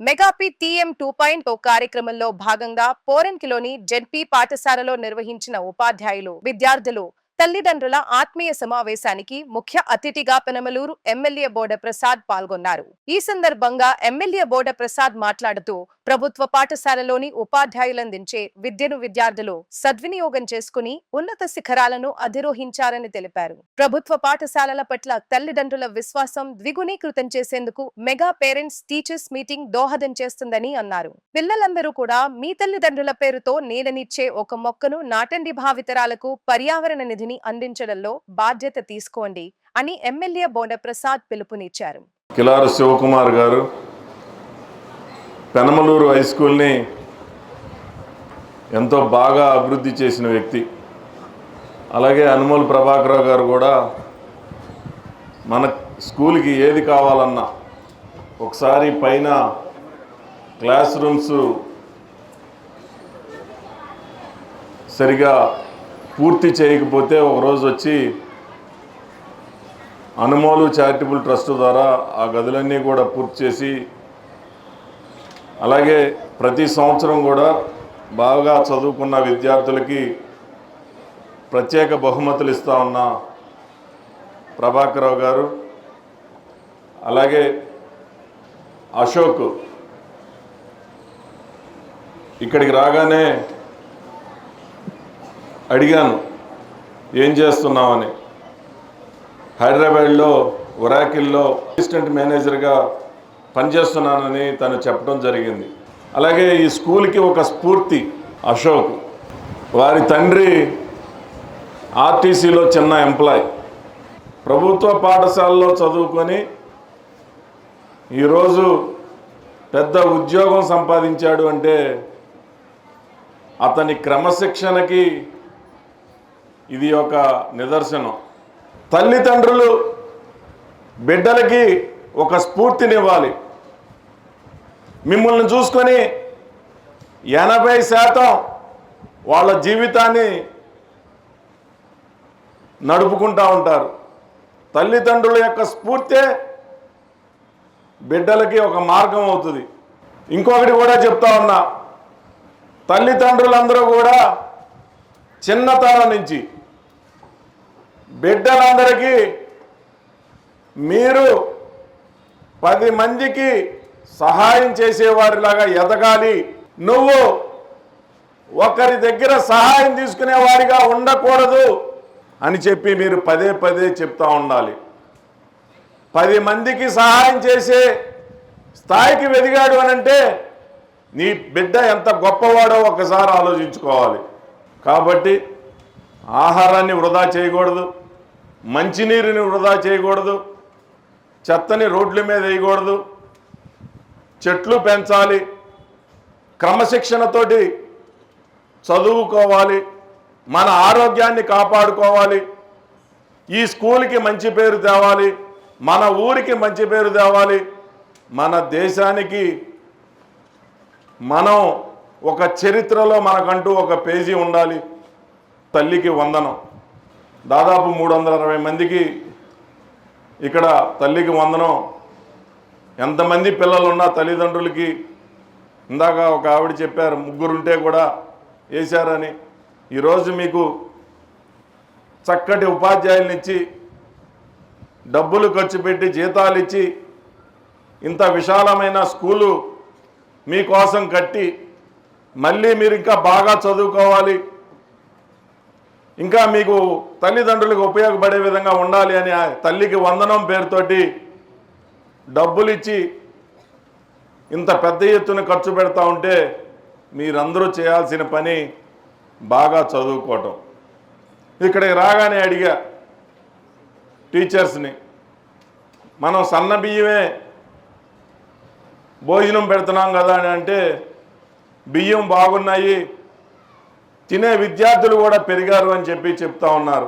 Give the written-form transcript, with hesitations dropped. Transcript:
మెగాపీ TM 2.0 కార్యక్రమంలో భాగంగా పోరెంకిలోని ZP పాఠశాలలో నిర్వహించిన ఉపాధ్యాయులు, విద్యార్థులు, తల్లిదండ్రుల ఆత్మీయ సమావేశానికి ముఖ్య అతిథిగా పెనమలూరు ఎమ్మెల్యే బోడ ప్రసాద్ పాల్గొన్నారు. ఈ సందర్భంగా ఎమ్మెల్యే బోడ ప్రసాద్ మాట్లాడుతూ ప్రభుత్వ పాఠశాలలోని ఉపాధ్యాయులందించే విద్యను విద్యార్థులు సద్వినియోగం చేసుకుని ఉన్నత శిఖరాలను అధిరోహించారని తెలిపారు. ప్రభుత్వ పాఠశాలల పట్ల తల్లిదండ్రుల విశ్వాసం ద్విగుణీకృతం చేసేందుకు మెగా పేరెంట్స్ టీచర్స్ మీటింగ్ దోహదం చేస్తుందని అన్నారు. పిల్లలందరూ కూడా మీ తల్లిదండ్రుల పేరుతో నీడనిచ్చే ఒక మొక్కను నాటండి, భావితరాలకు పర్యావరణ నిధిని అందించడంలో బాధ్యత తీసుకోండి అని ఎమ్మెల్యే బోడ ప్రసాద్ పిలుపునిచ్చారు. కిలారు శివకుమార్ గారు పెనమలూరు హై స్కూల్ని ఎంతో బాగా అభివృద్ధి చేసిన వ్యక్తి. అలాగే అనుమోల్ ప్రభాకర్ గారు కూడా మన స్కూల్కి ఏది కావాలన్నా ఒకసారి పైన క్లాస్ రూమ్స్ సరిగా పూర్తి చేయకపోతే ఒకరోజు వచ్చి అనుమోలు చారిటబుల్ ట్రస్ట్ ద్వారా ఆ గదులన్నీ కూడా పూర్తి చేసి, అలాగే ప్రతి సంవత్సరం కూడా బాగా చదువుకున్న విద్యార్థులకి ప్రత్యేక బహుమతులు ఇస్తూ ఉన్న ప్రభాకర్ గారు, అలాగే అశోక్ ఇక్కడికి రాగానే అడిగాను ఏం చేస్తున్నామని. హైదరాబాద్లో ఒరాకిల్లో అసిస్టెంట్ మేనేజర్గా పనిచేస్తున్నానని తను చెప్పడం జరిగింది. అలాగే ఈ స్కూల్కి ఒక స్ఫూర్తి అశోక్. వారి తండ్రి ఆర్టీసీలో చిన్న ఎంప్లాయ్, ప్రభుత్వ పాఠశాలలో చదువుకొని ఈరోజు పెద్ద ఉద్యోగం సంపాదించాడు అంటే అతని క్రమశిక్షణకి ఇది ఒక నిదర్శనం. తల్లిదండ్రులు బిడ్డలకి ఒక స్ఫూర్తినివ్వాలి. మిమ్మల్ని చూసుకొని 80% వాళ్ళ జీవితాన్ని నడుపుకుంటూ ఉంటారు. తల్లిదండ్రుల యొక్క స్ఫూర్తే బిడ్డలకి ఒక మార్గం అవుతుంది. ఇంకొకటి కూడా చెప్తా ఉన్నా, తల్లిదండ్రులందరూ కూడా చిన్నతనం నుంచి బిడ్డలందరికీ మీరు 10 మందికి సహాయం చేసేవారిలాగా ఎదగాలి, నువ్వు ఒకరి దగ్గర సహాయం తీసుకునేవాడిగా ఉండకూడదు అని చెప్పి మీరు పదే పదే చెప్తా ఉండాలి. 10 మందికి సహాయం చేసే స్థాయికి ఎదిగాడు అనంటే నీ బిడ్డ ఎంత గొప్పవాడో ఒకసారి ఆలోచించుకోవాలి. కాబట్టి ఆహారాన్ని వృధా చేయకూడదు, మంచినీరుని వృధా చేయకూడదు, చెత్తని రోడ్ల మీద వేయకూడదు, చెట్లు పెంచాలి, క్రమశిక్షణతోటి చదువుకోవాలి, మన ఆరోగ్యాన్ని కాపాడుకోవాలి, ఈ స్కూల్కి మంచి పేరు తేవాలి, మన ఊరికి మంచి పేరు తేవాలి, మన దేశానికి మనం ఒక చరిత్రలో మనకంటూ ఒక పేజీ ఉండాలి. తల్లికి వందనం. దాదాపు 360 మందికి ఇక్కడ తల్లికి వందనం. ఎంతమంది పిల్లలున్నా తల్లిదండ్రులకి, ఇందాక ఒక ఆవిడ చెప్పారు 3 ఉంటే కూడా వేశారని. ఈరోజు మీకు చక్కటి ఉపాధ్యాయులనిచ్చి డబ్బులు ఖర్చు పెట్టి జీతాలు ఇచ్చి ఇంత విశాలమైన స్కూలు మీకోసం కట్టి, మళ్ళీ మీరు ఇంకా బాగా చదువుకోవాలి, ఇంకా మీకు తల్లిదండ్రులకు ఉపయోగపడే విధంగా ఉండాలి అని తల్లికి వందనం పేరుతోటి డబ్బులు ఇచ్చి ఇంత పెద్ద ఎత్తున ఖర్చు పెడతా ఉంటే మీరందరూ చేయాల్సిన పని బాగా చదువుకోవటం. ఇక్కడికి రాగానే అడిగా టీచర్స్ని, మనం సన్న బియ్యమే భోజనం పెడుతున్నాం కదా అని అంటే, బియ్యం బాగున్నాయి, తినే విద్యార్థులు కూడా పెరిగారు అని చెప్పి చెప్తా ఉన్నారు.